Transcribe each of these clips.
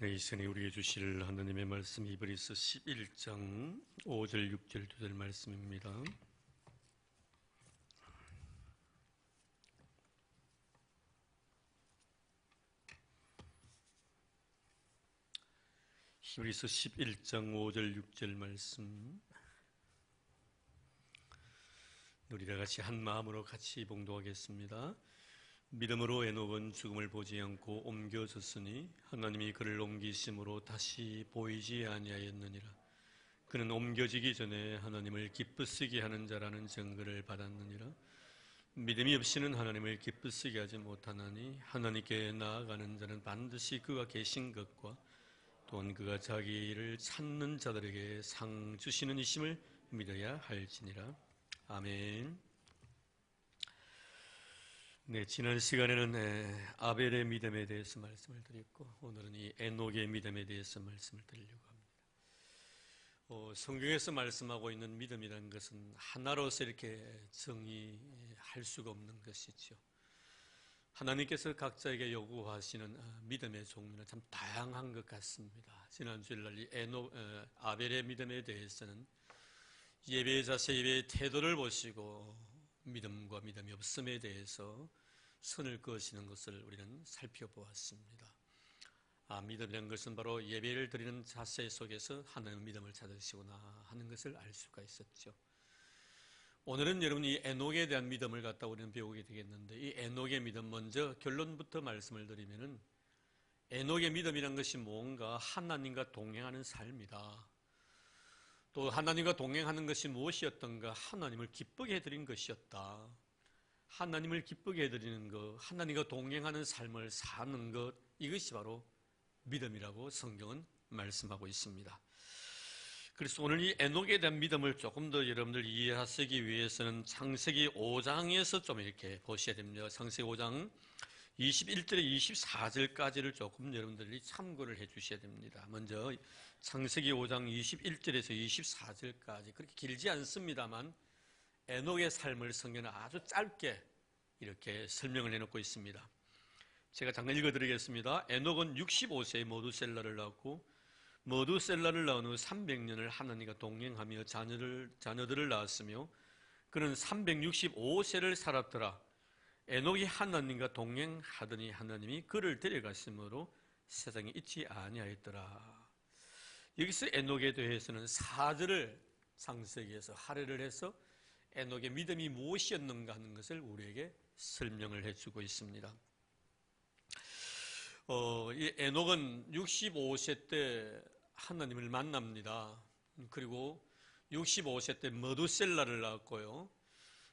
네, 이 시간에 우리에게 주실 하나님의 말씀 히브리서 11장 5절, 6절, 2절 말씀입니다. 히브리서 11장 5절, 6절 말씀 우리 다 같이 한 마음으로 같이 봉독하겠습니다. 믿음으로 에녹은 죽음을 보지 않고 옮겨졌으니 하나님이 그를 옮기심으로 다시 보이지 아니하였느니라. 그는 옮겨지기 전에 하나님을 기쁘시게 하는 자라는 증거를 받았느니라. 믿음이 없이는 하나님을 기쁘시게 하지 못하나니 하나님께 나아가는 자는 반드시 그가 계신 것과 또한 그가 자기를 찾는 자들에게 상 주시는 이심을 믿어야 할지니라. 아멘. 네, 지난 시간에는 아벨의 믿음에 대해서 말씀을 드렸고 오늘은 이 에녹의 믿음에 대해서 말씀을 드리려고 합니다. 성경에서 말씀하고 있는 믿음이라는 것은 하나로서 이렇게 정의할 수가 없는 것이죠. 하나님께서 각자에게 요구하시는 믿음의 종류는 참 다양한 것 같습니다. 지난 주일날 이 아벨의 믿음에 대해서는 예배의 자세, 예배의 태도를 보시고 믿음과 믿음이 없음에 대해서 선을 그으시는 것을 우리는 살펴보았습니다. 믿음이라는 것은 바로 예배를 드리는 자세 속에서 하나님의 믿음을 찾으시구나 하는 것을 알 수가 있었죠. 오늘은 여러분이 이 에녹에 대한 믿음을 갖다 우리는 배우게 되겠는데, 이 에녹의 믿음, 먼저 결론부터 말씀을 드리면은 에녹의 믿음이라는 것이 뭔가 하나님과 동행하는 삶이다. 또 하나님과 동행하는 것이 무엇이었던가? 하나님을 기쁘게 해드린 것이었다. 하나님을 기쁘게 해드리는 것, 하나님과 동행하는 삶을 사는 것, 이것이 바로 믿음이라고 성경은 말씀하고 있습니다. 그래서 오늘 이 에녹에 대한 믿음을 조금 더 여러분들 이해하시기 위해서는 창세기 5장에서 좀 이렇게 보셔야 됩니다. 창세기 5장 21절에 24절까지를 조금 여러분들이 참고를 해 주셔야 됩니다. 먼저 창세기 5장 21절에서 24절까지 그렇게 길지 않습니다만 에녹의 삶을 성경은 아주 짧게 이렇게 설명을 해놓고 있습니다. 제가 잠깐 읽어드리겠습니다. 에녹은 65세에 머두셀라를 낳았고 머두셀라를 낳은 후 300년을 하나님과 동행하며 자녀들을 낳았으며 그는 365세를 살았더라. 에녹이 하나님과 동행하더니 하나님이 그를 데려가심으로 세상에 있지 아니하였더라. 여기서 에녹에 대해서는 4절을 창세기에서 할애를 해서 에녹의 믿음이 무엇이었는가 하는 것을 우리에게 설명을 해주고 있습니다. 이 에녹은 65세 때 하나님을 만납니다. 그리고 65세 때 머두셀라를 낳았고요.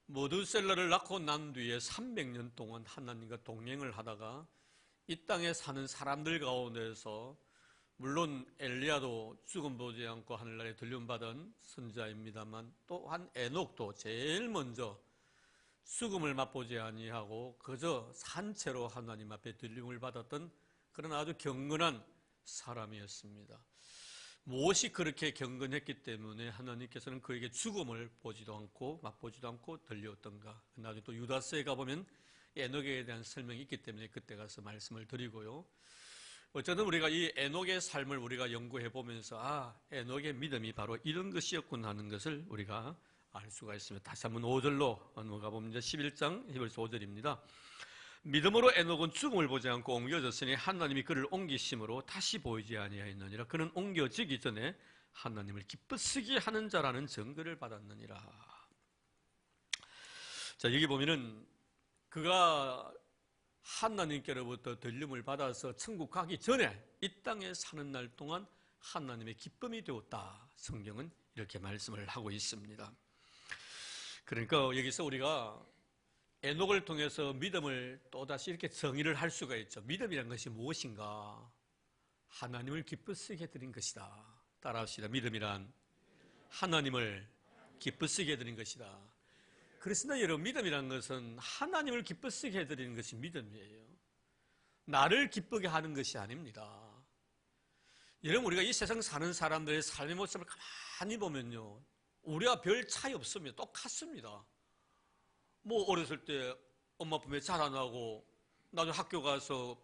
머두셀라를 낳고 난 뒤에 300년 동안 하나님과 동행을 하다가 이 땅에 사는 사람들 가운데서 물론 엘리야도 죽음 보지 않고 하늘나라에 들림받은 선지자입니다만 또한 에녹도 제일 먼저 죽음을 맛보지 아니하고 그저 산채로 하나님 앞에 들림을 받았던 그런 아주 경건한 사람이었습니다. 무엇이 그렇게 경건했기 때문에 하나님께서는 그에게 죽음을 보지도 않고 맛보지도 않고 들려왔던가. 나중에 또 유다서에 가보면 에녹에 대한 설명이 있기 때문에 그때 가서 말씀을 드리고요. 어쨌든 우리가 이 에녹의 삶을 우리가 연구해 보면서 에녹의 믿음이 바로 이런 것이었구나 하는 것을 우리가 알 수가 있습니다. 다시 한번 5절로 넘어가 보면 11장 5절입니다. 믿음으로 에녹은 죽음을 보지 않고 옮겨졌으니 하나님이 그를 옮기심으로 다시 보이지 아니하였느니라. 그는 옮겨지기 전에 하나님을 기쁘시게 하는 자라는 증거를 받았느니라. 자, 여기 보면은 그가 하나님께로부터 들림을 받아서 천국 가기 전에 이 땅에 사는 날 동안 하나님의 기쁨이 되었다. 성경은 이렇게 말씀을 하고 있습니다. 그러니까 여기서 우리가 에녹을 통해서 믿음을 또다시 이렇게 정의를 할 수가 있죠. 믿음이란 것이 무엇인가? 하나님을 기쁘시게 해드린 것이다. 따라합시다. 믿음이란 하나님을 기쁘시게 해드린 것이다. 그렇습니다. 여러분, 믿음이란 것은 하나님을 기쁘시게 해드리는 것이 믿음이에요. 나를 기쁘게 하는 것이 아닙니다. 여러분, 우리가 이 세상 사는 사람들의 삶의 모습을 가만히 보면요, 우리와 별 차이 없습니다. 똑같습니다. 뭐 어렸을 때 엄마 품에 자라나고 나중에 학교 가서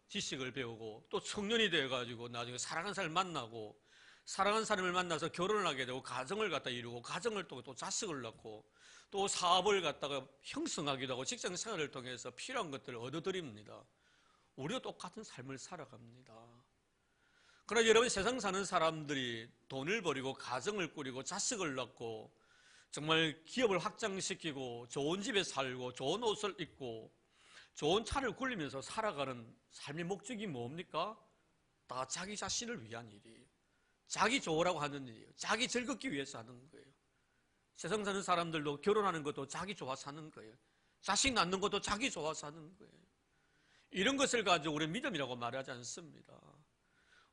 지식을 배우고 또 청년이 되어가지고 나중에 사랑하는 사람을 만나고 사랑하는 사람을 만나서 결혼을 하게 되고 가정을 갖다 이루고 가정을 또 자식을 낳고 또 사업을 갖다가 형성하기도 하고 직장 생활을 통해서 필요한 것들을 얻어드립니다. 우리도 똑같은 삶을 살아갑니다. 그러나 여러분, 세상 사는 사람들이 돈을 벌이고 가정을 꾸리고 자식을 낳고 정말 기업을 확장시키고 좋은 집에 살고 좋은 옷을 입고 좋은 차를 굴리면서 살아가는 삶의 목적이 뭡니까? 다 자기 자신을 위한 일이에요. 자기 좋으라고 하는 일이에요. 자기 즐겁기 위해서 하는 거예요. 세상 사는 사람들도 결혼하는 것도 자기 좋아서 하는 거예요. 자식 낳는 것도 자기 좋아서 하는 거예요. 이런 것을 가지고 우리 믿음이라고 말하지 않습니다.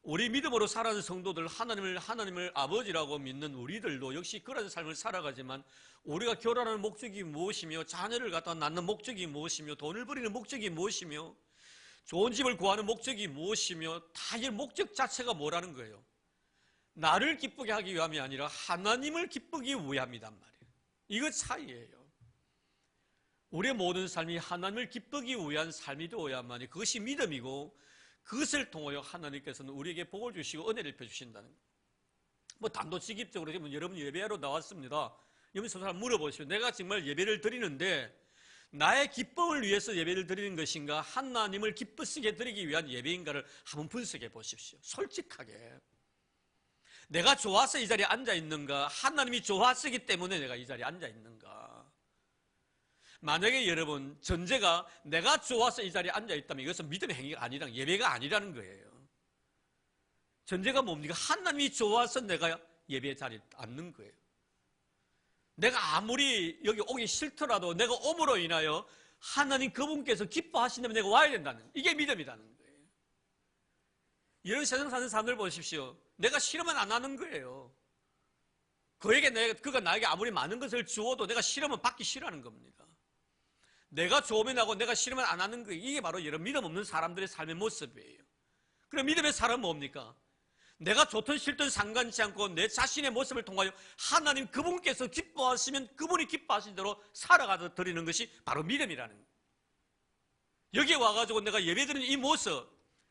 우리 믿음으로 살아가는 성도들, 하나님을 아버지라고 믿는 우리들도 역시 그런 삶을 살아가지만 우리가 결혼하는 목적이 무엇이며 자녀를 갖다 낳는 목적이 무엇이며 돈을 벌이는 목적이 무엇이며 좋은 집을 구하는 목적이 무엇이며 다 이 목적 자체가 뭐라는 거예요? 나를 기쁘게 하기 위함이 아니라 하나님을 기쁘기 위함이란 말이에요. 이거 차이예요. 우리의 모든 삶이 하나님을 기쁘기 위한 삶이 되어야만이 그것이 믿음이고 그것을 통하여 하나님께서는 우리에게 복을 주시고 은혜를 펴주신다는 거예요. 뭐 단도직입적으로 여러분 예배하러 나왔습니다. 여러분 저 사람 물어보시면 내가 정말 예배를 드리는데 나의 기쁨을 위해서 예배를 드리는 것인가 하나님을 기쁘시게 드리기 위한 예배인가를 한번 분석해 보십시오. 솔직하게. 내가 좋아서 이 자리에 앉아 있는가 하나님이 좋아서기 때문에 내가 이 자리에 앉아 있는가. 만약에 여러분 전제가 내가 좋아서 이 자리에 앉아 있다면 이것은 믿음의 행위가 아니라 예배가 아니라는 거예요. 전제가 뭡니까? 하나님이 좋아서 내가 예배 자리에 앉는 거예요. 내가 아무리 여기 오기 싫더라도 내가 옴으로 인하여 하나님 그분께서 기뻐하신다면 내가 와야 된다는 거예요. 이게 믿음이라는 거예요. 이런 세상 사는 사람들 보십시오. 내가 싫으면 안 하는 거예요. 그가 나에게 아무리 많은 것을 주어도 내가 싫으면 받기 싫어하는 겁니다. 내가 좋으면 하고 내가 싫으면 안 하는 거예요. 이게 바로 여러분 믿음 없는 사람들의 삶의 모습이에요. 그럼 믿음의 사람은 뭡니까? 내가 좋든 싫든 상관치 않고 내 자신의 모습을 통하여 하나님 그분께서 기뻐하시면 그분이 기뻐하신 대로 살아가서 드리는 것이 바로 믿음이라는 거예요. 여기에 와가지고 내가 예배드리는 이 모습,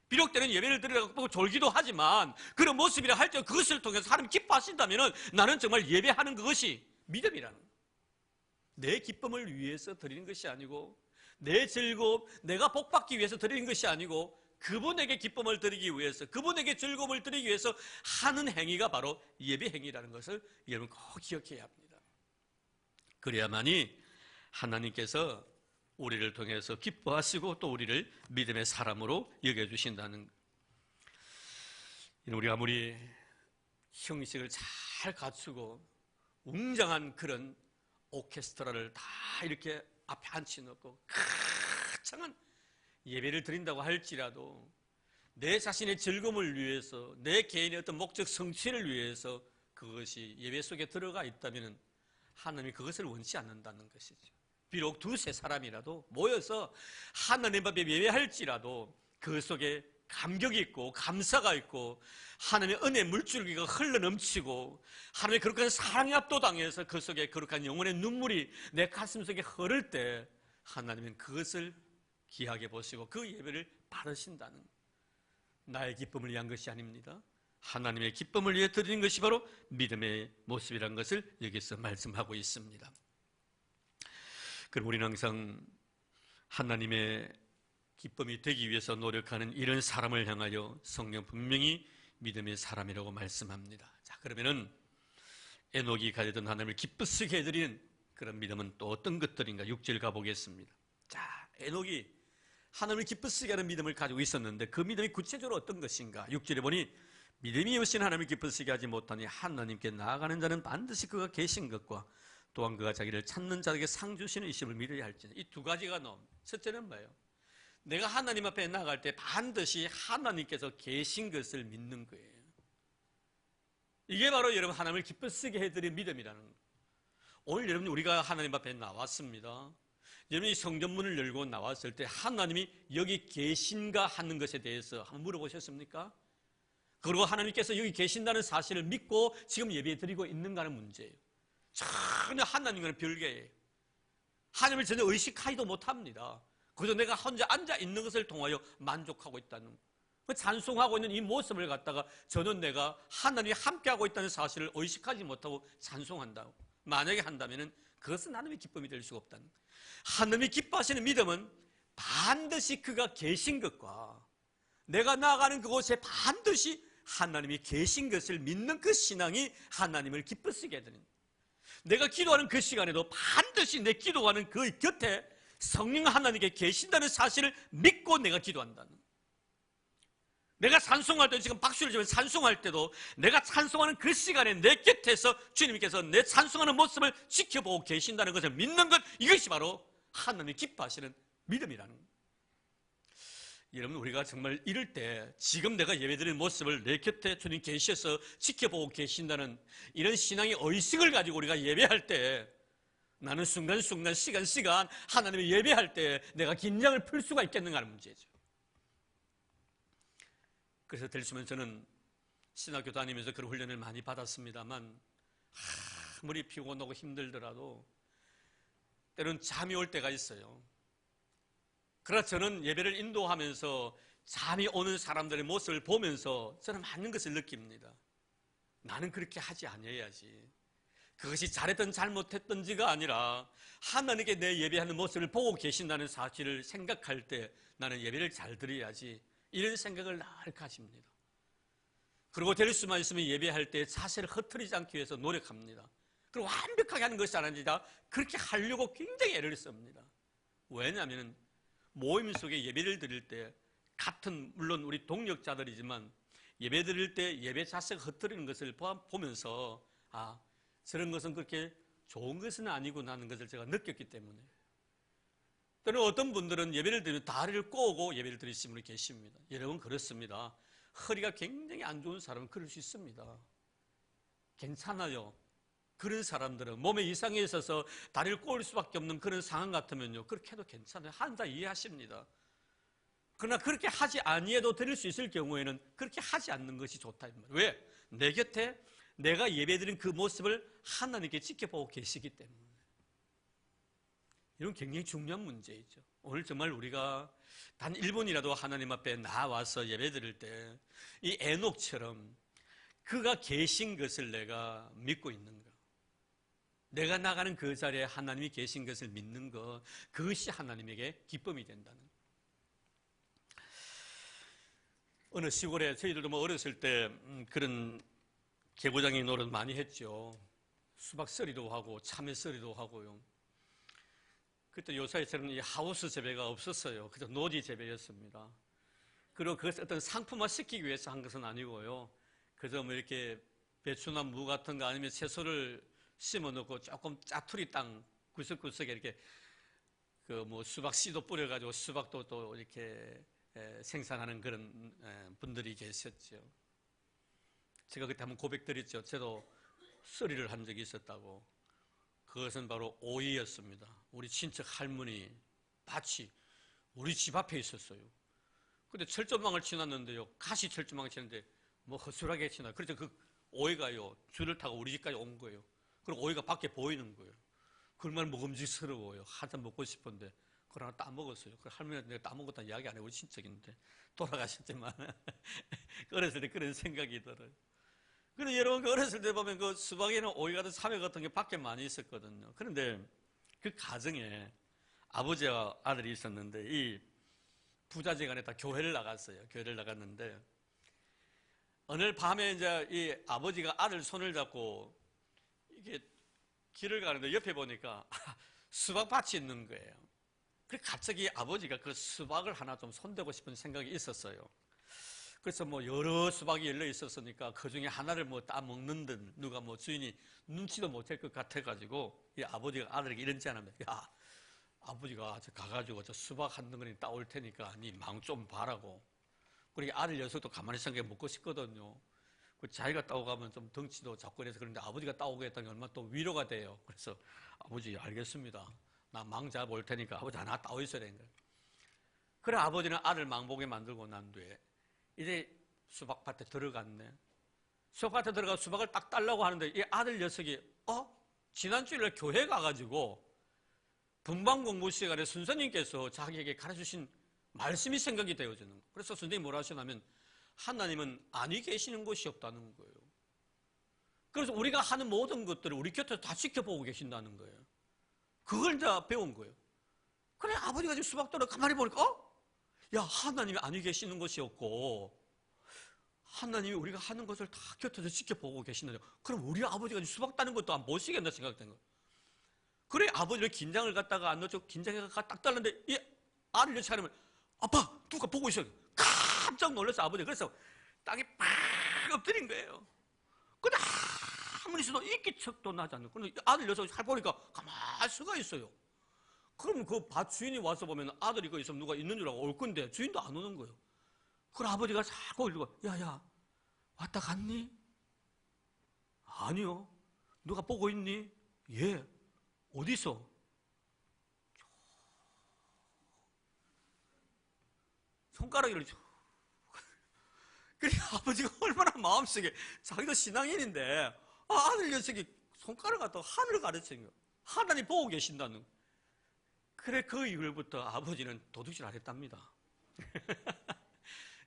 비록 때는 예배를 드리려고 졸기도 하지만 그런 모습이라 할 때 그것을 통해서 하나님 기뻐하신다면 나는 정말 예배하는 그것이 믿음이라는 거예요. 내 기쁨을 위해서 드리는 것이 아니고 내 즐거움, 내가 복받기 위해서 드리는 것이 아니고 그분에게 기쁨을 드리기 위해서 그분에게 즐거움을 드리기 위해서 하는 행위가 바로 예배 행위라는 것을 여러분 꼭 기억해야 합니다. 그래야만이 하나님께서 우리를 통해서 기뻐하시고 또 우리를 믿음의 사람으로 여겨주신다는 거예요. 우리가 아무리 형식을 잘 갖추고 웅장한 그런 오케스트라를 다 이렇게 앞에 앉혀놓고 거창한 예배를 드린다고 할지라도 내 자신의 즐거움을 위해서 내 개인의 어떤 목적 성취를 위해서 그것이 예배 속에 들어가 있다면 하나님이 그것을 원치 않는다는 것이죠. 비록 두세 사람이라도 모여서 하나님 앞에 예배할지라도 그 속에 감격이 있고 감사가 있고 하나님의 은혜 물줄기가 흘러넘치고 하나님의 거룩한 사랑에 압도당해서 그 속에 거룩한 영혼의 눈물이 내 가슴 속에 흐를 때 하나님은 그것을 귀하게 보시고 그 예배를 받으신다는 나의 기쁨을 위한 것이 아닙니다. 하나님의 기쁨을 위해 드리는 것이 바로 믿음의 모습이라는 것을 여기서 말씀하고 있습니다. 그럼 우리는 항상 하나님의 기쁨이 되기 위해서 노력하는 이런 사람을 향하여 성경 분명히 믿음의 사람이라고 말씀합니다. 자, 그러면은 에녹이 가지던 하나님을 기쁘시게 해드리는 그런 믿음은 또 어떤 것들인가? 6절 가보겠습니다. 자, 에녹이 하나님을 기쁘시게 하는 믿음을 가지고 있었는데 그 믿음이 구체적으로 어떤 것인가? 6절에 보니 믿음이 없인 하나님을 기쁘시게 하지 못하니 하나님께 나아가는 자는 반드시 그가 계신 것과 또한 그가 자기를 찾는 자에게 상 주시는 이심을 믿어야 할지니 이 두 가지가 나옵니다. 첫째는 뭐예요? 내가 하나님 앞에 나아갈 때 반드시 하나님께서 계신 것을 믿는 거예요. 이게 바로 여러분 하나님을 기쁘시게 해드린 믿음이라는 거예요. 오늘 여러분 우리가 하나님 앞에 나왔습니다. 여러분이 성전문을 열고 나왔을 때 하나님이 여기 계신가 하는 것에 대해서 한번 물어보셨습니까? 그리고 하나님께서 여기 계신다는 사실을 믿고 지금 예배 드리고 있는가 하는 문제예요. 전혀 하나님과는 별개예요. 하나님을 전혀 의식하지도 못합니다. 그저 내가 혼자 앉아 있는 것을 통하여 만족하고 있다는 그 찬송하고 있는 이 모습을 갖다가 저는 내가 하나님이 함께하고 있다는 사실을 의식하지 못하고 찬송한다고 만약에 한다면 그것은 하나님의 기쁨이 될 수가 없다는 거예요. 하나님이 기뻐하시는 믿음은 반드시 그가 계신 것과 내가 나아가는 그곳에 반드시 하나님이 계신 것을 믿는 그 신앙이 하나님을 기쁘시게 해드리는 거예요. 내가 기도하는 그 시간에도 반드시 내 기도하는 그 곁에 성령 하나님께 계신다는 사실을 믿고 내가 기도한다는 거예요. 내가 찬송할 때 지금 박수를 치면 찬송할 때도 내가 찬송하는 그 시간에 내 곁에서 주님께서 내 찬송하는 모습을 지켜보고 계신다는 것을 믿는 것, 이것이 바로 하나님이 기뻐하시는 믿음이라는 거예요. 여러분, 우리가 정말 이럴 때 지금 내가 예배드리는 모습을 내 곁에 주님 계셔서 지켜보고 계신다는 이런 신앙의 의식을 가지고 우리가 예배할 때 나는 순간순간 시간 하나님의 예배할 때 내가 긴장을 풀 수가 있겠는가 하는 문제죠. 그래서 들으시면 저는 신학교 다니면서 그런 훈련을 많이 받았습니다만 아무리 피곤하고 힘들더라도 때로는 잠이 올 때가 있어요. 그러나 저는 예배를 인도하면서 잠이 오는 사람들의 모습을 보면서 저는 많은 것을 느낍니다. 나는 그렇게 하지 아니해야지. 그것이 잘했든 잘못했든지가 아니라 하나님께 내 예배하는 모습을 보고 계신다는 사실을 생각할 때 나는 예배를 잘 드려야지, 이런 생각을 늘 가집니다. 그리고 될 수만 있으면 예배할 때 자세를 흐트리지 않기 위해서 노력합니다. 그리고 완벽하게 하는 것이 아니라 그렇게 하려고 굉장히 애를 씁니다. 왜냐하면 모임 속에 예배를 드릴 때 같은 물론 우리 동역자들이지만 예배 드릴 때 예배 자세가 흐트리는 것을 보면서 저런 것은 그렇게 좋은 것은 아니구나 하는 것을 제가 느꼈기 때문에. 또는 어떤 분들은 예배를 드리면 다리를 꼬고 예배를 드리시는 분이 계십니다. 여러분, 그렇습니다. 허리가 굉장히 안 좋은 사람은 그럴 수 있습니다. 괜찮아요. 그런 사람들은 몸에 이상이 있어서 다리를 꼬을 수밖에 없는 그런 상황 같으면요, 그렇게 해도 괜찮아요. 한다 이해하십니다. 그러나 그렇게 하지 아니해도 드릴 수 있을 경우에는 그렇게 하지 않는 것이 좋다. 왜? 내 곁에 내가 예배드린 그 모습을 하나님께 지켜보고 계시기 때문에. 이건 굉장히 중요한 문제이죠. 오늘 정말 우리가 단 1분이라도 하나님 앞에 나와서 예배드릴 때 이 에녹처럼 그가 계신 것을 내가 믿고 있는 것, 내가 나가는 그 자리에 하나님이 계신 것을 믿는 것, 그것이 하나님에게 기쁨이 된다는 것. 어느 시골에 저희들도 어렸을 때 그런 개구장이 노릇 많이 했죠. 수박서리도 하고 참외서리도 하고요. 그때 요사이처럼 이 하우스 재배가 없었어요. 그저 노지 재배였습니다. 그리고 그것을 어떤 상품화 시키기 위해서 한 것은 아니고요. 그저 뭐 이렇게 배추나 무 같은 거 아니면 채소를 심어 놓고 조금 짜투리 땅 구석구석에 이렇게 그 뭐 수박 씨도 뿌려가지고 수박도 또 이렇게 생산하는 그런 분들이 계셨죠. 제가 그때 한번 고백드렸죠. 저도 썰이를 한 적이 있었다고. 그것은 바로 오이였습니다. 우리 친척 할머니 밭이 우리 집 앞에 있었어요. 근데 철조망을 치놨는데요, 가시 철조망을 치는데 뭐 허술하게 치나. 그래서 그 오이가요 줄을 타고 우리 집까지 온 거예요. 그리고 오이가 밖에 보이는 거예요. 그러면 먹음직스러워요. 한잔 먹고 싶은데 그걸 하나 따먹었어요. 그 할머니한테 내가 따먹었다는 이야기 안 해요. 우리 친척인데 돌아가셨지만 어렸을 때 그런 생각이 들어요. 그런데 여러분, 어렸을 때 보면 그 수박에는 오이 같은 참외 같은 게 밖에 많이 있었거든요. 그런데 그 가정에 아버지와 아들이 있었는데 이 부자지간에 다 교회를 나갔어요. 교회를 나갔는데 어느 밤에 이제 이 아버지가 아들 손을 잡고 이게 길을 가는데 옆에 보니까 수박밭이 있는 거예요. 그래서 갑자기 아버지가 그 수박을 하나 좀 손대고 싶은 생각이 있었어요. 그래서 뭐 여러 수박이 열려 있었으니까 그 중에 하나를 뭐 따먹는 듯 누가 뭐 주인이 눈치도 못할 것 같아가지고 이 아버지가 아들에게 이런 제안합니다. 야, 아버지가 가가지고 저 수박 한 덩어리 따올 테니까 니 망 좀 봐라고. 그러니까 아들 녀석도 가만히 생각해 먹고 싶거든요. 그 자기가 따고 가면 좀 덩치도 작고 이래서 그런데 아버지가 따오게 했다는 게 얼마나 또 위로가 돼요. 그래서 아버지 알겠습니다. 나 망 잡아올 테니까 아버지 하나 따오 있어야 되는 거예요. 그래 아버지는 아들 망 보게 만들고 난 뒤에 이제 수박밭에 들어갔네. 수박밭에 들어가 수박을 딱 따려고 하는데 이 아들 녀석이 지난주일날 교회 가가지고 분방 공부 시간에 선생님께서 자기에게 가르쳐주신 말씀이 생각이 되어지는 거예요. 그래서 선생님이 뭐라 하시냐면 하나님은 아니 계시는 것이 없다는 거예요. 그래서 우리가 하는 모든 것들을 우리 곁에서 다 지켜보고 계신다는 거예요. 그걸 다 배운 거예요. 그래 아버지가 지금 수박도를 가만히 보니까 야 하나님이 아니 계시는 것이 없고 하나님이 우리가 하는 것을 다 곁에서 지켜보고 계신다요. 그럼 우리 아버지가 지금 수박 따는 것도 안 보시겠나 생각된 거예요. 그래 아버지를 긴장을 갖다가 안 넣죠. 긴장해가 딱 따는데 이 알을 넣지 않으면 아빠 누가 보고 있어요. 깜짝 놀라서 아버지 그래서 땅에 팍 엎드린 거예요. 근데 아무리 있어도 인기척도 나지 않는. 그런데 아들 녀석이 잘 보니까 가만히 서가 있어요. 그럼 그 밭 주인이 와서 보면 아들이 거 있으면 누가 있는 줄 알고 올 건데 주인도 안 오는 거예요. 그럼 아버지가 자꾸 이러고 야야 왔다 갔니? 아니요. 누가 보고 있니? 예. 어디서? 손가락으로 그래 아버지가 얼마나 마음속에 자기도 신앙인인데 아들 녀석이 손가락 갖다가 하늘을 가르치는 거예요. 하나님 보고 계신다는. 그래 그 이후부터 아버지는 도둑질 안 했답니다.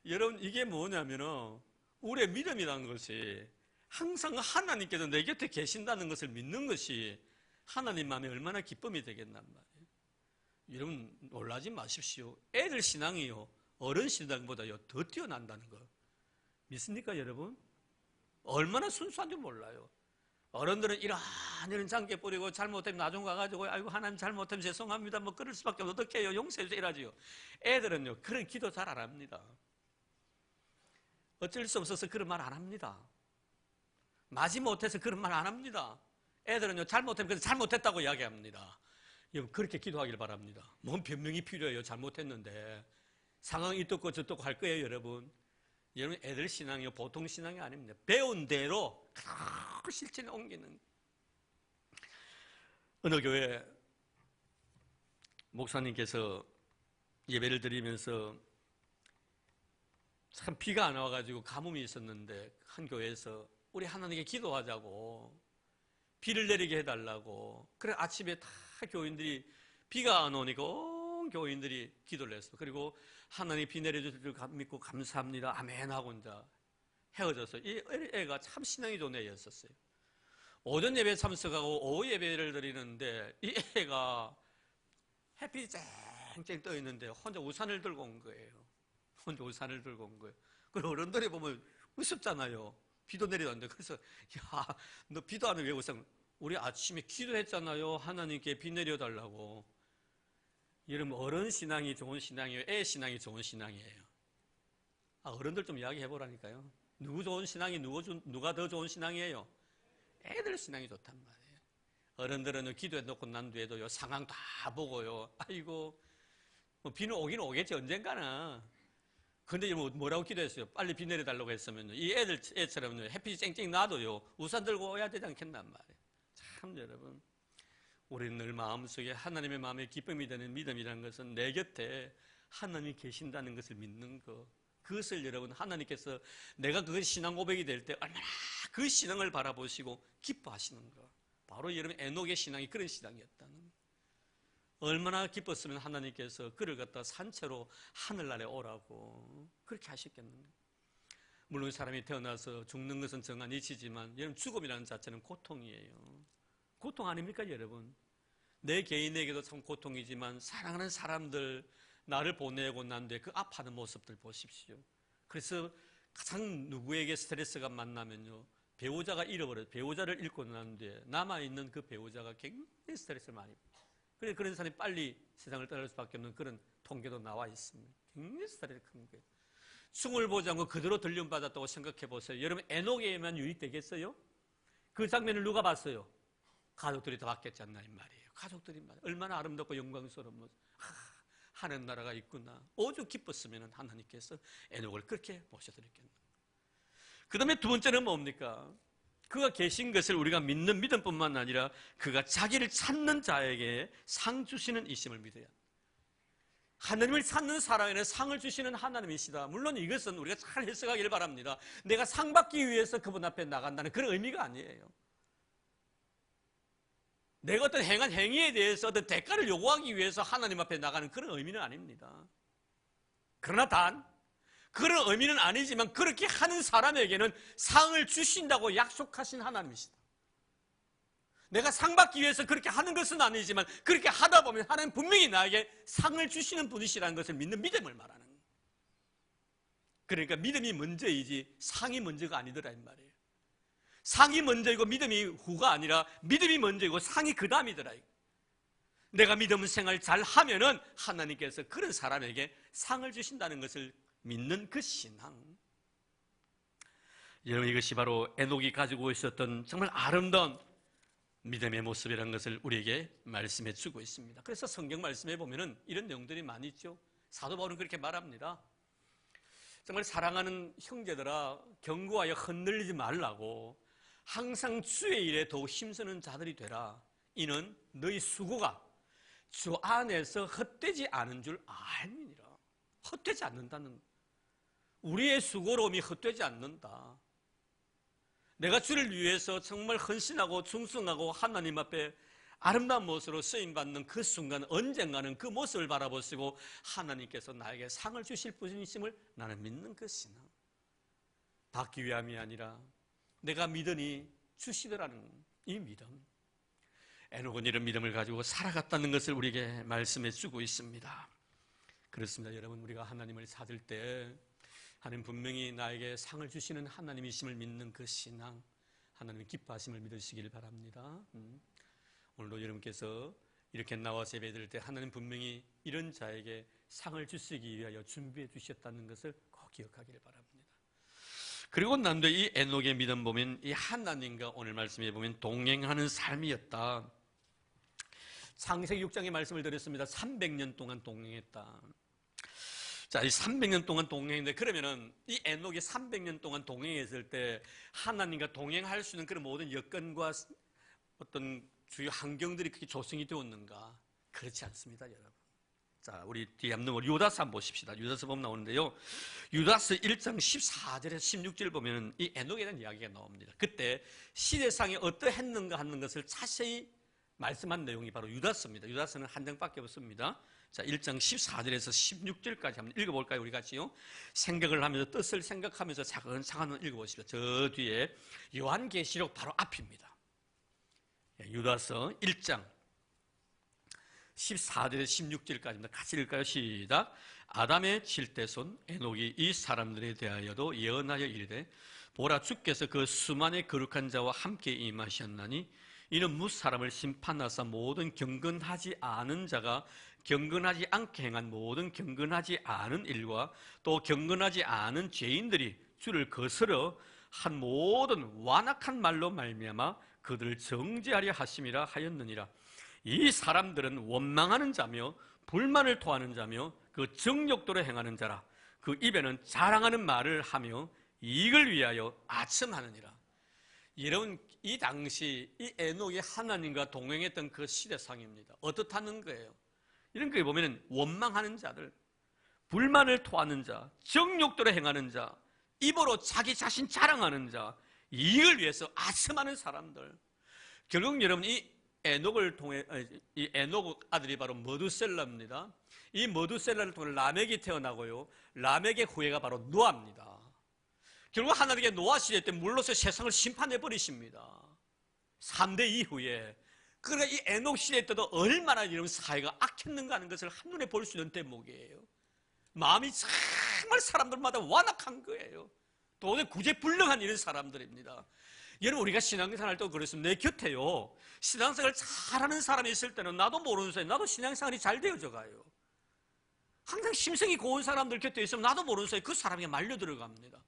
여러분 이게 뭐냐면은 우리의 믿음이라는 것이 항상 하나님께서 내 곁에 계신다는 것을 믿는 것이 하나님 마음에 얼마나 기쁨이 되겠단 말이에요. 여러분 놀라지 마십시오. 애들 신앙이요 어른 신앙보다요 더 뛰어난다는 거 믿습니까 여러분? 얼마나 순수한 줄 몰라요. 어른들은 이런 장깨 뿌리고 잘못하면 나중 가가지고 아이고 하나님 잘못하면 죄송합니다 뭐 그럴 수밖에 없어 어떡해요 용서해주세요 이러지요. 애들은요 그런 기도 잘 안 합니다. 어쩔 수 없어서 그런 말 안 합니다. 마지못해서 그런 말 안 합니다. 애들은요 잘못하면 그래서 잘못했다고 이야기합니다. 여러분 그렇게 기도하길 바랍니다. 뭔 변명이 필요해요. 잘못했는데 상황이 어떻고 저떻고 할 거예요 여러분. 여러분 애들 신앙이요 보통 신앙이 아닙니다. 배운 대로 실천에 옮기는. 어느 교회 목사님께서 예배를 드리면서 참 비가 안 와가지고 가뭄이 있었는데 한 교회에서 우리 하나님께 기도하자고 비를 내리게 해달라고. 그래 아침에 다 교인들이 비가 안 오니까 온 교인들이 기도를 했어. 그리고 하나님 비 내려줄 줄 믿고 감사합니다 아멘 하고 이제 헤어져서 이 애가 참 신앙이 좋은 애였었어요. 오전 예배 참석하고 오후 예배를 드리는데 이 애가 햇빛이 쨍쨍 떠 있는데 혼자 우산을 들고 온 거예요. 혼자 우산을 들고 온 거예요. 그리고 어른들이 보면 우습잖아요. 비도 내리는데 그래서 야, 너 비도 안 왜 우산? 우리 아침에 기도했잖아요. 하나님께 비 내려달라고. 여러분 어른 신앙이 좋은 신앙이에요? 애 신앙이 좋은 신앙이에요? 어른들 좀 이야기해 보라니까요. 누구 좋은 신앙이 누가 더 좋은 신앙이에요? 애들 신앙이 좋단 말이에요. 어른들은 기도해 놓고 난 뒤에도요 상황 다 보고요. 아이고 뭐 비는 오긴 오겠지 언젠가는. 근데 뭐라고 기도했어요? 빨리 비 내려달라고 했으면 이 애처럼 햇빛이 쨍쨍 나도요 우산 들고 오야 되지 않겠단 말이에요. 참 여러분 우리는 늘 마음속에 하나님의 마음에 기쁨이 되는 믿음이라는 것은 내 곁에 하나님이 계신다는 것을 믿는 것. 그것을 여러분 하나님께서 내가 그 신앙 고백이 될 때 얼마나 그 신앙을 바라보시고 기뻐하시는 것. 바로 여러분 에녹의 신앙이 그런 신앙이었다는 것. 얼마나 기뻤으면 하나님께서 그를 갖다 산채로 하늘나라에 오라고 그렇게 하셨겠는가. 물론 사람이 태어나서 죽는 것은 정한 이치지만 여러분 죽음이라는 자체는 고통이에요. 고통 아닙니까 여러분? 내 개인에게도 참 고통이지만 사랑하는 사람들 나를 보내고 난 뒤에 그 아파하는 모습들 보십시오. 그래서 가장 누구에게 스트레스가 만나면요 배우자가 배우자를 잃고 난 뒤에 남아있는 그 배우자가 굉장히 스트레스를 많이 받아요. 그래서 그런 사람이 빨리 세상을 떠날 수밖에 없는 그런 통계도 나와 있습니다. 굉장히 스트레스 큰 거예요. 숭을 보지 않고 그대로 들림받았다고 생각해 보세요. 여러분 에녹에만 유익되겠어요? 그 장면을 누가 봤어요? 가족들이 다 봤겠지 않나 이 말이에요. 가족들이 얼마나 아름답고 영광스러운 모습. 하는 나라가 있구나. 오죽 기뻤으면 하나님께서 에녹을 그렇게 모셔드렸겠나. 그 다음에 두 번째는 뭡니까? 그가 계신 것을 우리가 믿는 믿음뿐만 아니라 그가 자기를 찾는 자에게 상 주시는 이심을 믿어야 합니다. 하나님을 찾는 사람에게 상을 주시는 하나님이시다. 물론 이것은 우리가 잘 해석하기를 바랍니다. 내가 상 받기 위해서 그분 앞에 나간다는 그런 의미가 아니에요. 내가 어떤 행한 행위에 대해서 어떤 대가를 요구하기 위해서 하나님 앞에 나가는 그런 의미는 아닙니다. 그러나 단 그런 의미는 아니지만 그렇게 하는 사람에게는 상을 주신다고 약속하신 하나님이시다. 내가 상 받기 위해서 그렇게 하는 것은 아니지만 그렇게 하다 보면 하나님 분명히 나에게 상을 주시는 분이시라는 것을 믿는 믿음을 말하는 거예요. 그러니까 믿음이 먼저이지 상이 먼저가 아니더라 이 말이에요. 상이 먼저이고 믿음이 후가 아니라 믿음이 먼저이고 상이 그 다음이더라. 내가 믿음 생활 잘 하면은 하나님께서 그런 사람에게 상을 주신다는 것을 믿는 그 신앙. 여러분, 이것이 바로 에녹이 가지고 있었던 정말 아름다운 믿음의 모습이라는 것을 우리에게 말씀해 주고 있습니다. 그래서 성경 말씀에 보면은 이런 내용들이 많이 있죠. 사도 바울은 그렇게 말합니다. 정말 사랑하는 형제들아, 견고하여 흔들리지 말라고 항상 주의 일에 더욱 힘쓰는 자들이 되라. 이는 너희 수고가 주 안에서 헛되지 않은 줄 알미니라. 헛되지 않는다는, 우리의 수고로움이 헛되지 않는다. 내가 주를 위해서 정말 헌신하고 충성하고 하나님 앞에 아름다운 모습으로 쓰임받는 그 순간 언젠가는 그 모습을 바라보시고 하나님께서 나에게 상을 주실 분이심을 나는 믿는 그 신앙. 받기 위함이 아니라 내가 믿으니 주시더라는 이 믿음. 에녹은 이런 믿음을 가지고 살아갔다는 것을 우리에게 말씀해 주고 있습니다. 그렇습니다. 여러분, 우리가 하나님을 찾을 때 하나님 분명히 나에게 상을 주시는 하나님이심을 믿는 그 신앙, 하나님 기뻐하심을 믿으시길 바랍니다. 오늘도 여러분께서 이렇게 나와서 예배드릴 때 하나님 분명히 이런 자에게 상을 주시기 위하여 준비해 주셨다는 것을 꼭 기억하기를 바랍니다. 그리고 난도 이 에녹의 믿음 보면 이 하나님과 오늘 말씀에 보면 동행하는 삶이었다. 창세기 6장의 말씀을 드렸습니다. 300년 동안 동행했다. 자, 이 300년 동안 동행했는데, 그러면은 이 에녹이 300년 동안 동행했을 때 하나님과 동행할 수 있는 그런 모든 여건과 어떤 주요 환경들이 그렇게 조성이 되었는가? 그렇지 않습니다, 여러분. 자, 우리 뒤에 한번 유다서 한번 보십시다. 유다서 보면 나오는데요. 유다서 1장 14절에서 16절 보면 이 에녹에 대한 이야기가 나옵니다. 그때 시대상에 어떠했는가 하는 것을 자세히 말씀한 내용이 바로 유다서입니다. 유다서는 한 장밖에 없습니다. 자, 1장 14절에서 16절까지 한번 읽어볼까요? 우리 같이요. 생각을 하면서, 뜻을 생각하면서 차근차근 읽어보십시오. 저 뒤에 요한계시록 바로 앞입니다. 유다서 1장 14절에서 16절까지입니다. 같이 읽을까요? 시작. 아담의 7대 손 에녹이 이 사람들에 대하여도 예언하여 이르되, 보라, 주께서 그 수만의 거룩한 자와 함께 임하셨나니 이는 무사람을 심판하사 모든 경건하지 않은 자가 경건하지 않게 행한 모든 경건하지 않은 일과 또 경건하지 않은 죄인들이 주를 거스러 한 모든 완악한 말로 말미암아 그들을 정죄하려 하심이라 하였느니라. 이 사람들은 원망하는 자며 불만을 토하는 자며 그 정욕도로 행하는 자라. 그 입에는 자랑하는 말을 하며 이익을 위하여 아첨하느니라. 여러분, 이 당시 이 에녹이 하나님과 동행했던 그 시대상입니다. 어떻다는 거예요? 이런 거에 보면 원망하는 자들, 불만을 토하는 자, 정욕도로 행하는 자, 입으로 자기 자신 자랑하는 자, 이익을 위해서 아첨하는 사람들. 결국 여러분, 이 에녹을 통해, 이 에녹 아들이 바로 머두셀라입니다. 이 머두셀라를 통해 라멕이 태어나고요, 라멕의 후예가 바로 노아입니다. 결국 하나님께 노아 시대 때 물로서 세상을 심판해 버리십니다. 3대 이후에. 그러니까 이 에녹 시대 때도 얼마나 이런 사회가 악했는가 하는 것을 한눈에 볼 수 있는 대목이에요. 마음이 정말 사람들마다 완악한 거예요. 도저히 구제불능한 이런 사람들입니다. 여러분, 우리가 신앙생활 때 그랬습니다. 내 곁에요, 신앙생활 잘하는 사람이 있을 때는 나도 모르는 사이 나도 신앙생활이 잘 되어져 가요. 항상 심성이 고운 사람들 곁에 있으면 나도 모르는 사이 그 사람에게 말려 들어갑니다.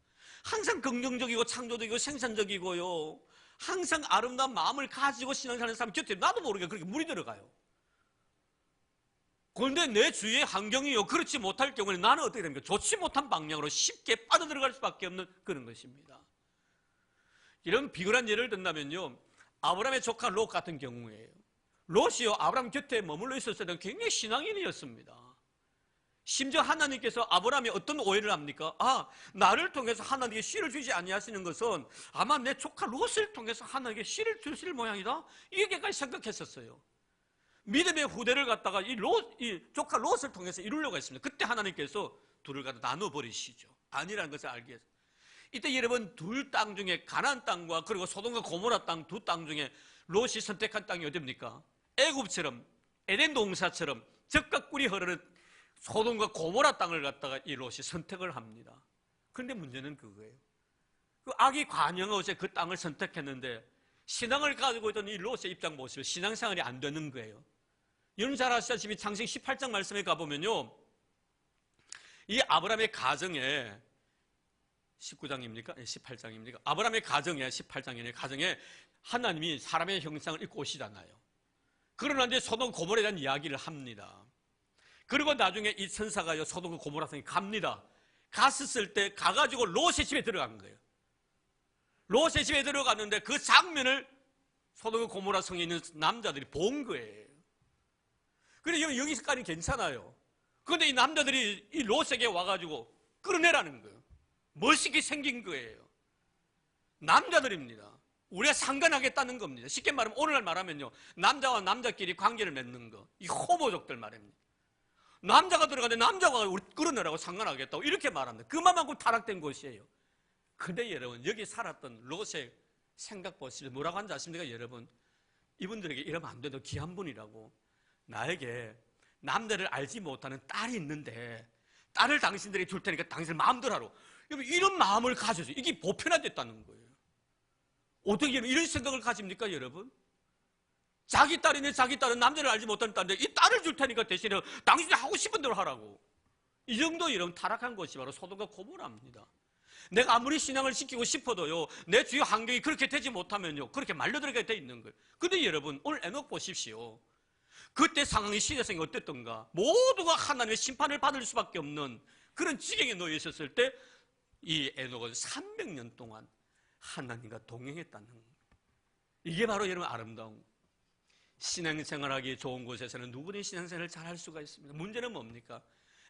항상 긍정적이고 창조적이고 생산적이고요, 항상 아름다운 마음을 가지고 신앙생활하는 사람 곁에 나도 모르게 그렇게 물이 들어가요. 그런데 내 주위의 환경이요, 그렇지 못할 경우에 나는 어떻게 됩니까? 좋지 못한 방향으로 쉽게 빠져들어갈 수밖에 없는 그런 것입니다. 이런 비굴한 예를 든다면요, 아브라함의 조카 롯 같은 경우에요. 롯이요, 아브라함 곁에 머물러 있었을 때는 굉장히 신앙인이었습니다. 심지어 하나님께서 아브라함이 어떤 오해를 합니까? 나를 통해서 하나님께 씨를 주지 아니하시는 것은 아마 내 조카 롯을 통해서 하나님께 씨를 주실 모양이다, 이렇게까지 생각했었어요. 믿음의 후대를 갖다가 이 조카 롯을 통해서 이루려고 했습니다. 그때 하나님께서 둘을 갖다 나눠버리시죠. 아니라는 것을 알게 했어요. 이때 여러분, 둘 땅 중에 가나안 땅과 그리고 소돔과 고모라 땅 두 땅 중에 롯이 선택한 땅이 어디입니까? 애굽처럼 에덴 동사처럼 젖과 꿀이 흐르는 소돔과 고모라 땅을 갖다가 이 롯이 선택을 합니다. 그런데 문제는 그거예요. 그 악이 관영하고서 그 땅을 선택했는데 신앙을 가지고 있던 이 롯의 입장 모습이 신앙생활이 안 되는 거예요. 여러분 잘 아시다시피 창세기 18장 말씀에 가보면요, 이 아브라함의 가정에 19장입니까? 18장입니까? 아브라함의 가정에 18장이네. 가정에 하나님이 사람의 형상을 입고 오시잖아요. 그러나 이제 소돔 고모라에 대한 이야기를 합니다. 그리고 나중에 이 천사가 소돔 고모라 성에 갑니다. 갔을 때 가가지고 롯의 집에 들어간 거예요. 롯의 집에 들어갔는데 그 장면을 소돔 고모라 성에 있는 남자들이 본 거예요. 그래, 여기서까지는 괜찮아요. 그런데 이 남자들이 이 롯에게 와가지고 끌어내라는 거예요. 멋있게 생긴 거예요. 남자들입니다. 우리가 상관하겠다는 겁니다. 쉽게 말하면 오늘날 말하면요, 남자와 남자끼리 관계를 맺는 거, 이 호모족들 말입니다. 남자가 들어가는데 남자가 우리 끌어내라고 상관하겠다고 이렇게 말합니다. 그만큼 타락된 곳이에요. 근데 여러분, 여기 살았던 롯의 생각 보시면 뭐라고 하는지 아십니까? 여러분, 이분들에게 이러면 안 된다, 귀한 분이라고. 나에게 남자를 알지 못하는 딸이 있는데 딸을 당신들에게 줄 테니까 당신들 마음대로 하라고. 이런 마음을 가져서 이게 보편화됐다는 거예요. 어떻게 이런 생각을 가집니까, 여러분? 자기 딸이네, 자기 딸은 남자를 알지 못하는 딸인데 이 딸을 줄 테니까 대신에 당신이 하고 싶은 대로 하라고. 이 정도 이런 타락한 것이 바로 소돔과 고모라입니다. 내가 아무리 신앙을 지키고 싶어도요, 내 주위 환경이 그렇게 되지 못하면요, 그렇게 말려들게 돼 있는 거예요. 근데 여러분, 오늘 에녹 보십시오. 그때 상황이, 시대성이 어땠던가? 모두가 하나님의 심판을 받을 수밖에 없는 그런 지경에 놓여 있었을 때 이 에녹은 300년 동안 하나님과 동행했다는 거예요. 이게 바로 여러분 아름다운 신앙생활하기 좋은 곳에서는 누구든 신앙생활을 잘 할 수가 있습니다. 문제는 뭡니까?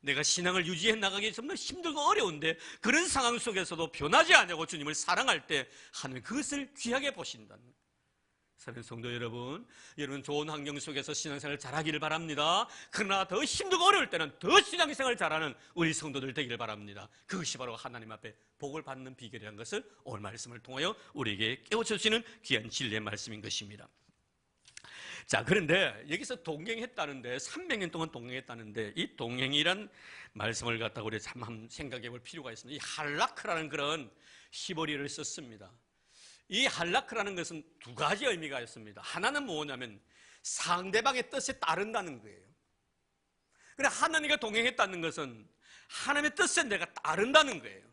내가 신앙을 유지해 나가기 정말 힘들고 어려운데 그런 상황 속에서도 변하지 않냐고 주님을 사랑할 때 하나님 그것을 귀하게 보신다는 거예요. 사랑하는 성도 여러분, 여러분 좋은 환경 속에서 신앙생활을 잘하기를 바랍니다. 그러나 더 힘들고 어려울 때는 더 신앙생활을 잘하는 우리 성도들 되기를 바랍니다. 그것이 바로 하나님 앞에 복을 받는 비결이라는 것을 오늘 말씀을 통하여 우리에게 깨우쳐주시는 귀한 진리의 말씀인 것입니다. 자, 그런데 여기서 동행했다는데 300년 동안 동행했다는데 이 동행이란 말씀을 갖다가 우리 참 한번 생각해 볼 필요가 있습니다. 이 할라크라는 그런 히브리어를 썼습니다. 이 할라크라는 것은 두 가지 의미가 있습니다. 하나는 뭐냐면 상대방의 뜻에 따른다는 거예요. 그래, 하나님과 동행했다는 것은 하나님의 뜻에 내가 따른다는 거예요.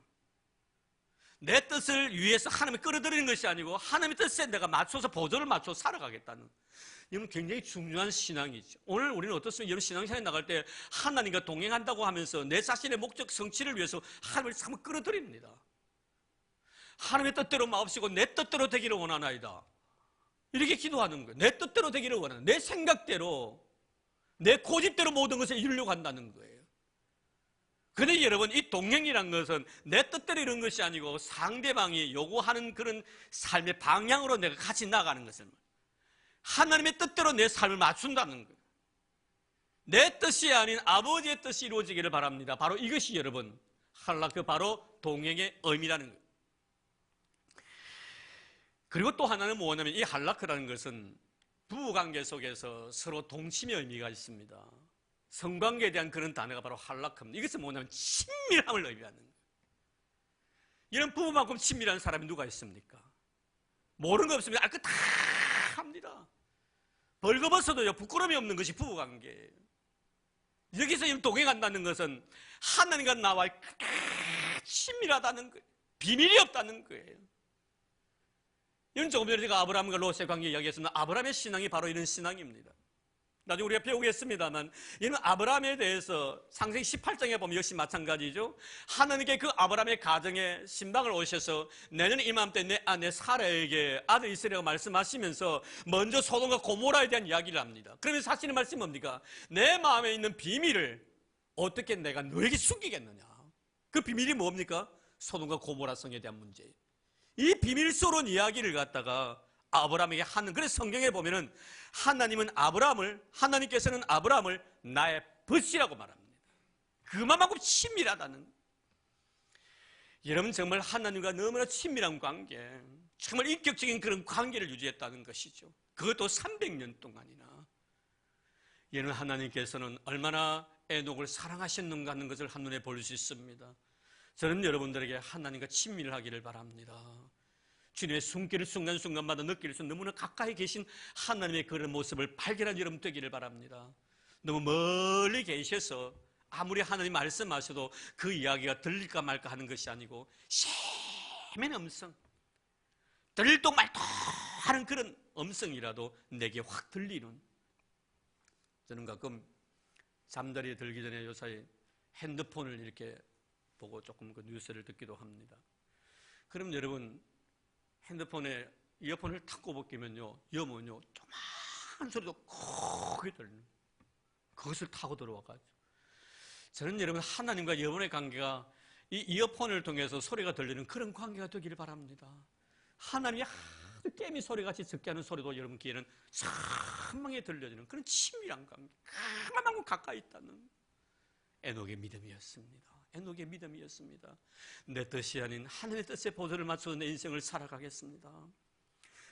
내 뜻을 위해서 하나님을 끌어들이는 것이 아니고 하나님의 뜻에 내가 맞춰서 보조를 맞춰서 살아가겠다는, 이건 굉장히 중요한 신앙이죠. 오늘 우리는 어떻습니까? 여러분 신앙생활에 나갈 때 하나님과 동행한다고 하면서 내 자신의 목적 성취를 위해서 하나님을 한번 끌어들입니다. 하나님의 뜻대로 마옵시고 내 뜻대로 되기를 원하나이다, 이렇게 기도하는 거예요. 내 뜻대로 되기를 원하는, 내 생각대로, 내 고집대로 모든 것을 이루려고 한다는 거예요. 그런데 여러분, 이 동행이란 것은 내 뜻대로 이런 것이 아니고 상대방이 요구하는 그런 삶의 방향으로 내가 같이 나가는 것을, 하나님의 뜻대로 내 삶을 맞춘다는 거예요. 내 뜻이 아닌 아버지의 뜻이 이루어지기를 바랍니다. 바로 이것이 여러분 할라크, 바로 동행의 의미라는 거예요. 그리고 또 하나는 뭐냐면 이 할라크라는 것은 부부관계 속에서 서로 동침의 의미가 있습니다. 성관계에 대한 그런 단어가 바로 할라크입니다. 이것은 뭐냐면 친밀함을 의미하는 거예요. 이런 부부만큼 친밀한 사람이 누가 있습니까? 모르는 거 없습니다. 알 거 다 합니다. 벌거벗어도요 부끄러움이 없는 것이 부부관계예요. 여기서 동행한다는 것은 하나님과 나와 친밀하다는 거예요. 비밀이 없다는 거예요. 이런 조금 전에 제가 아브라함과 롯의 관계 이야기했습니다. 아브라함의 신앙이 바로 이런 신앙입니다. 나중에 우리가 배우겠습니다만, 이는 아브라함에 대해서 창세기 18장에 보면 역시 마찬가지죠. 하나님께 그 아브라함의 가정에 신방을 오셔서 내년 이맘때 내 아내 사라에게 아들 있으라고 말씀하시면서 먼저 소돔과 고모라에 대한 이야기를 합니다. 그러면 사실의 말씀이 뭡니까? 내 마음에 있는 비밀을 어떻게 내가 너에게 숨기겠느냐? 그 비밀이 뭡니까? 소돔과 고모라 성에 대한 문제예요. 이 비밀스러운 이야기를 갖다가 아브라함에게 하는, 그래서 성경에 보면은 하나님께서는 아브라함을 나의 벗이라고 말합니다. 그만큼 친밀하다는. 여러분, 정말 하나님과 너무나 친밀한 관계, 정말 인격적인 그런 관계를 유지했다는 것이죠. 그것도 300년 동안이나. 여러분, 하나님께서는 얼마나 에녹을 사랑하셨는가 하는 것을 한눈에 볼 수 있습니다. 저는 여러분들에게 하나님과 친밀하기를 바랍니다. 주님의 숨기를 순간순간마다 느낄 수 너무나 가까이 계신 하나님의 그런 모습을 발견한 여러분 되기를 바랍니다. 너무 멀리 계셔서 아무리 하나님 말씀하셔도 그 이야기가 들릴까 말까 하는 것이 아니고 세밀한 음성, 들도 말도 하는 그런 음성이라도 내게 확 들리는. 저는 가끔 잠자리에 들기 전에 요사이 핸드폰을 이렇게 보고 조금 그 뉴스를 듣기도 합니다. 그럼 여러분, 핸드폰에 이어폰을 탁 꼽으면요, 여면요, 조그만 소리도 크게 들리는, 그것을 타고 들어와가지고. 저는 여러분, 하나님과 여러분의 관계가 이 이어폰을 통해서 소리가 들리는 그런 관계가 되기를 바랍니다. 하나님이 아주 깨미 소리같이 적게 하는 소리도 여러분 귀에는 선명히 들려지는 그런 친밀한 관계, 그만하고 가까이 있다는 에녹의 믿음이었습니다. 에녹의 믿음이었습니다. 내 뜻이 아닌 하늘의 뜻에 보조를 맞춰서 내 인생을 살아가겠습니다.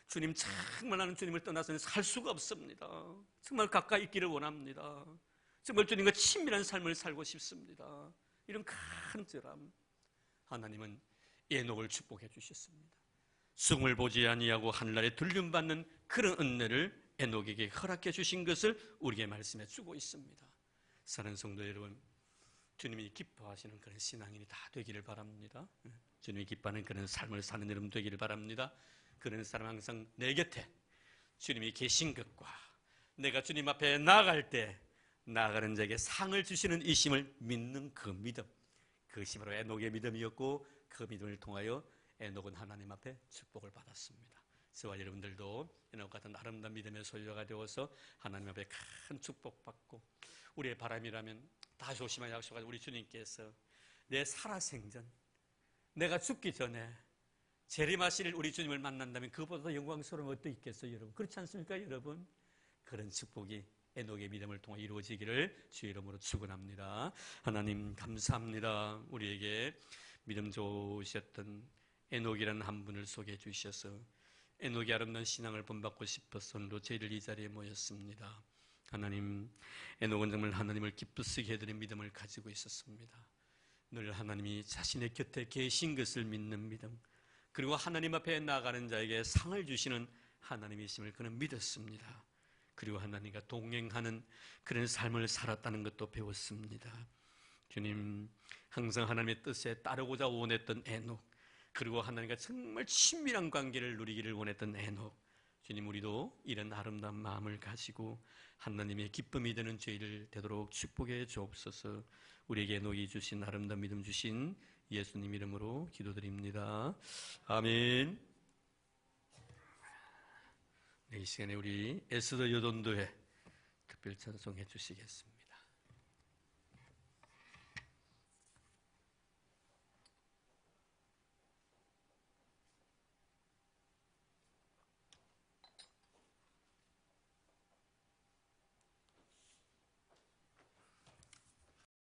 주님, 정말 나는 주님을 떠나서는 살 수가 없습니다. 정말 가까이 있기를 원합니다. 정말 주님과 친밀한 삶을 살고 싶습니다. 이런 간절함, 하나님은 에녹을 축복해 주셨습니다. 숨을 보지 아니하고 하늘나라에 들림받는 그런 은혜를 에녹에게 허락해 주신 것을 우리에게 말씀해 주고 있습니다. 사랑하는 성도 여러분, 주님이 기뻐하시는 그런 신앙인이 다 되기를 바랍니다. 주님이 기뻐하는 그런 삶을 사는 여러분 되기를 바랍니다. 그런 사람 항상 내 곁에 주님이 계신 것과 내가 주님 앞에 나아갈 때 나아가는 자에게 상을 주시는 이심을 믿는 그 믿음, 그것이 바로 에녹의 믿음이었고, 그 믿음을 통하여 에녹은 하나님 앞에 축복을 받았습니다. 저와 여러분들도 에녹 같은 아름다운 믿음의 소유자가 되어서 하나님 앞에 큰 축복받고, 우리의 바람이라면 다 조심하여 약속하신 우리 주님께서 내 살아생전, 내가 죽기 전에 재림하실 우리 주님을 만난다면 그보다 더 영광스러운 것도 있겠어요, 여러분. 그렇지 않습니까, 여러분? 그런 축복이 에녹의 믿음을 통해 이루어지기를 주의 이름으로 축원합니다. 하나님 감사합니다. 우리에게 믿음 좋으셨던 에녹이라는 한 분을 소개해 주셔서 에녹의 아름다운 신앙을 본받고 싶어서 오늘도 저희들 이 자리에 모였습니다. 하나님, 에녹은 정말 하나님을 기쁘시게 해드리는 믿음을 가지고 있었습니다. 늘 하나님이 자신의 곁에 계신 것을 믿는 믿음, 그리고 하나님 앞에 나아가는 자에게 상을 주시는 하나님이심을 그는 믿었습니다. 그리고 하나님과 동행하는 그런 삶을 살았다는 것도 배웠습니다. 주님, 항상 하나님의 뜻에 따르고자 원했던 에녹, 그리고 하나님과 정말 친밀한 관계를 누리기를 원했던 에녹, 주님, 우리도 이런 아름다운 마음을 가지고 하나님의 기쁨이 되는 저희를 되도록 축복해 주옵소서. 우리에게 에녹이 주신 아름다운 믿음 주신 예수님 이름으로 기도드립니다. 아멘. 이 시간에 우리 에스더 여돈도에 특별 찬송해 주시겠습니다.